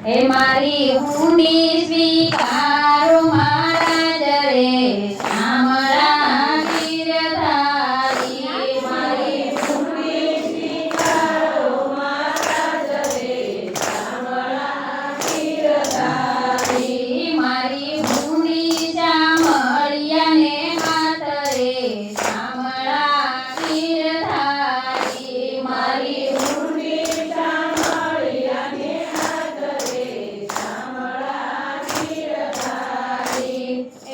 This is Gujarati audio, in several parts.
હે મારી ઊંડી સ્વીકારો મહારાજ રે શામળા ગીરધારી મારી ઊંડી સ્વીકારો મહારાજ રે શામળા ગીરધારી મારી ઊંડી શામળિયાને હાથ રે શામળા ગીરધારી મારી ઊંડી શામળિયાને હાથ રે શામળા ગીરધારી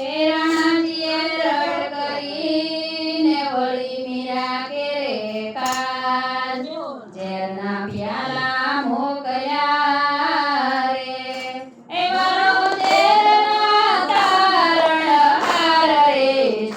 એ રણજીએ રડ કરીને વળી મીરા કેરે કાજો ઝેરના પ્યાલા મોકલ્યા રે એ મારો ઝેરના તારણહાર રે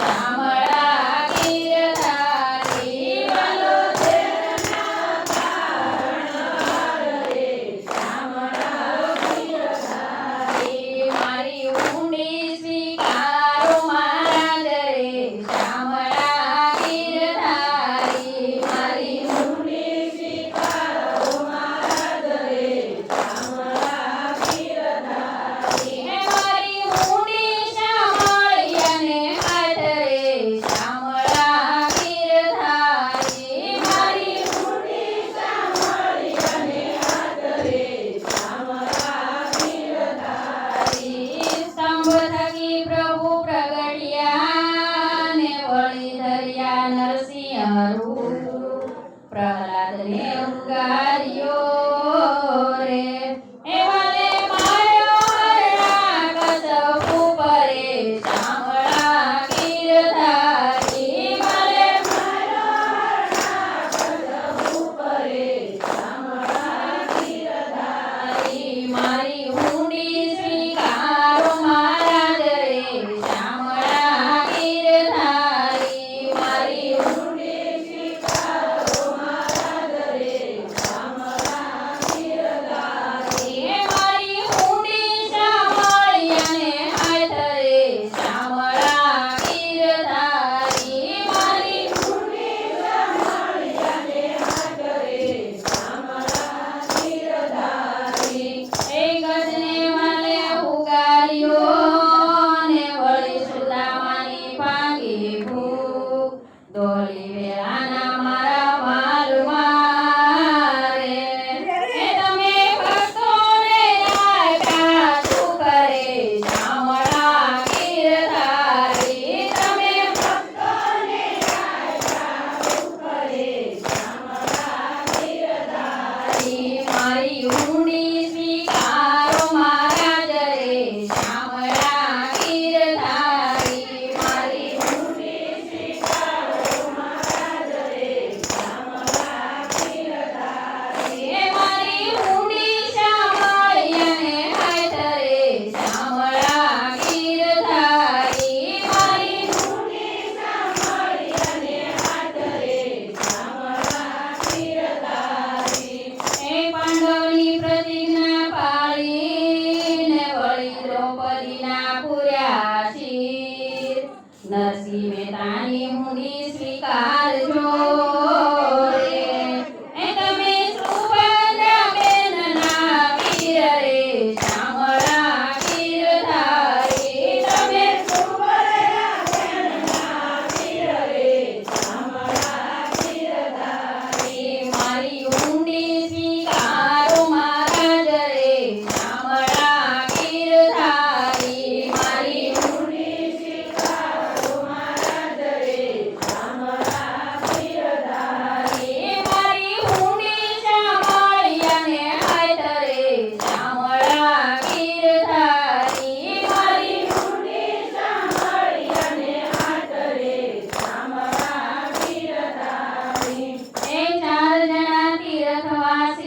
શામળા ગીરધારી મારો ઝેરના તારણહાર રે શામળા ગીરધારી મારી ઊંડી સ્વીકારો મહારાજ રે શામળા ગીરધારી મારી ઊંડી સ્વીકારો મહારાજ રે શામળા ગીરધારી હે મારી ઊંડી શામળિયાને હાથ રે શામળા ગીરધારી મારી ઊંડી શામળિયાને હાથ રે શામળા ગીરધારી સ્તંભ થકી પ્રભુ પ્રગટ્યા ને વળી ધર્યા નરસિંહ રૂપ પ્રહલાદને ઉગાર્યો રે હે વાલે માર્યો હરણાકશપુ પરે શામળા ગીરધારી વાલે માર્યો હરણાકશપુ પરે શામળા ગીરધારી મારી ઊંડી સ્વીકારો મહારાજ રે શામળા ગીરધારી મારી ઊંડી સ્વીકારો મહારાજ રે શામળા ગીરધારી હે મારી ઊંડી શામળિયાને હાથ રે શામળા ગીરધારી મારી ઊંડી શામળિયાને હાથ રે શામળા ગીરધારી એ ગજને વાલે ઉગાર્યો ને વળી સુદામાની ભાંગી ભૂખ દોલી વેળાના મારા વાલમાં રે એ તમે ભક્તોને આપ્યા સુખ રે શામળા ગીરધારી તમે ભક્તોને આપ્યા સુખ રે શામળા ગીરધારી મારી ઊંડી સ્વીકારો મહારાજ રે શામળા ગીરધારી મારી ઊંડી સ્વીકારો મહારાજ રે શામળા ગીરધારી હે મારી ઊંડી શામળિયાને હાથ રે શામળા ગીરધારી મારી ઊંડી શામળિયાને હાથ રે શામળા ગીરધારી હે પાંડવની પ્રતિજ્ઞા પાળીને વળી દ્રૌપદીના પૂર્યા શિર નરસિંહ મહેતાની ઊંડી સ્વીકારજો રે એ તમે સુભદ્રાબેનના વીર રે શામળા ગીરધારી તમે સુભદ્રાબેનના વીર રે શામળા ગીરધારી મારી ઊંડી સ્વીકારો મહારાજ રે શામળા ગીરધારી મારી ઊંડી સ્વીકારો મહારાજ રે શામળા ગીરધારી મારી ઊંડી શામળિયાને હાથ રે શામળા ગીરધારી મારી ઊંડી શામળિયાને હાથ રે શામળા ગીરધારી એ ચાર જણા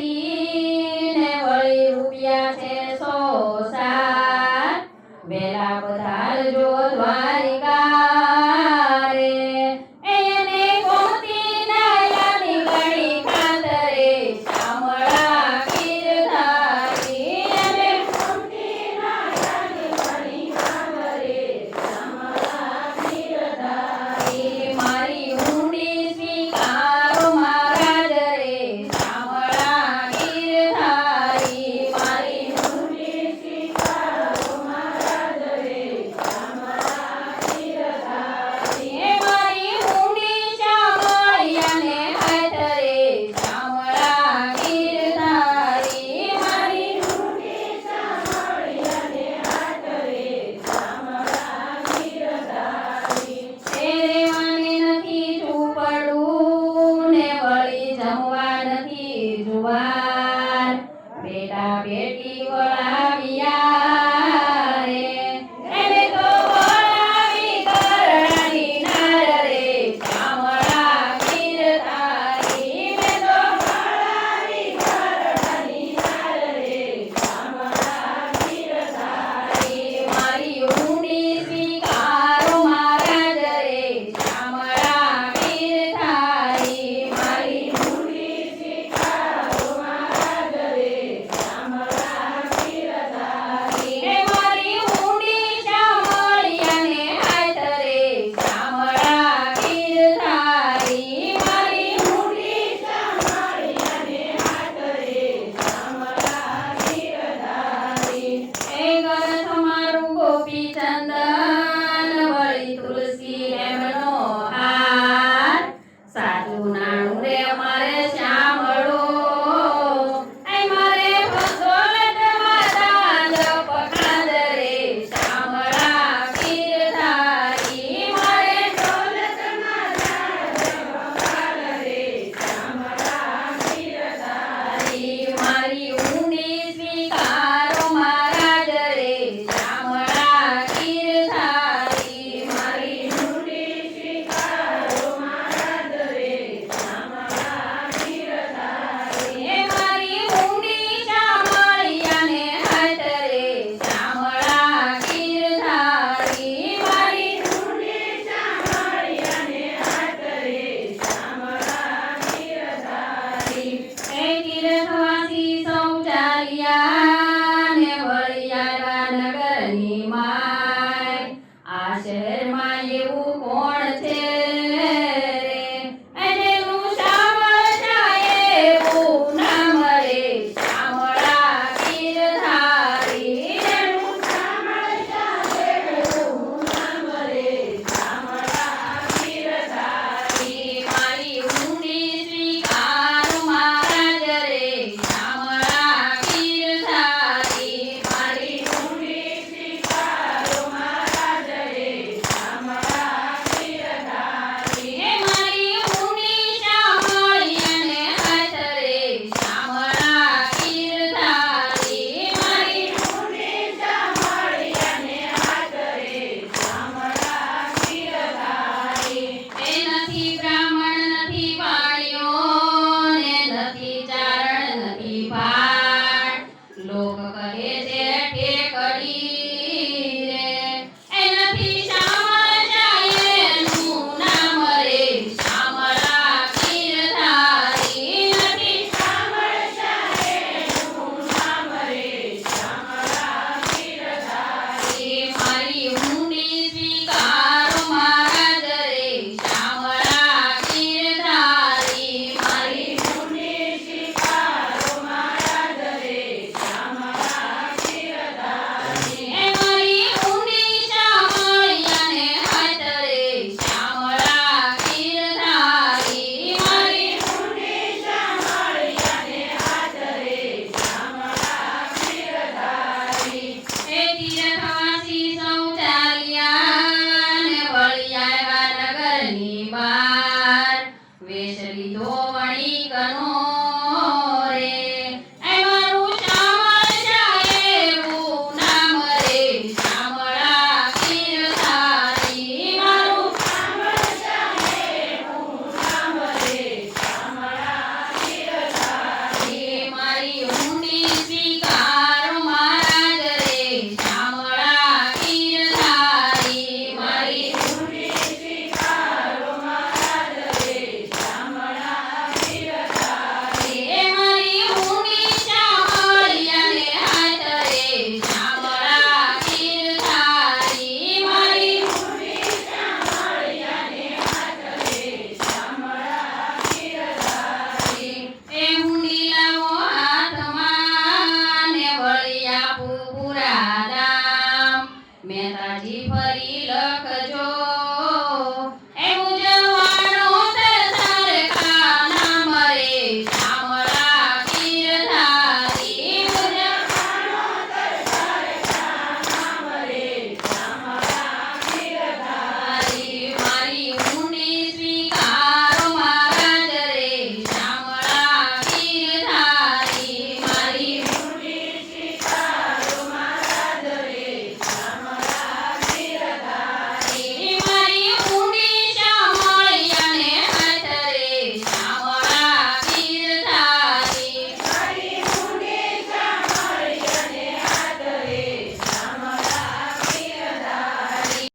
તીર્થવાસી ને વળી રૂપિયા છે 107 વેલા પધારજો દ્વારિકા રે એને ગોમતી નાયલાની ઘડી ખાતરે શામળા ગીરધારી એને ગોમતી નાયલાની ઘડી ખાતરે શામળા ગીરધારી મારી ઊંડી સ્વીકારો મહારાજ રે શામળા ગીરધારી મારી બેટી વળાવ્યા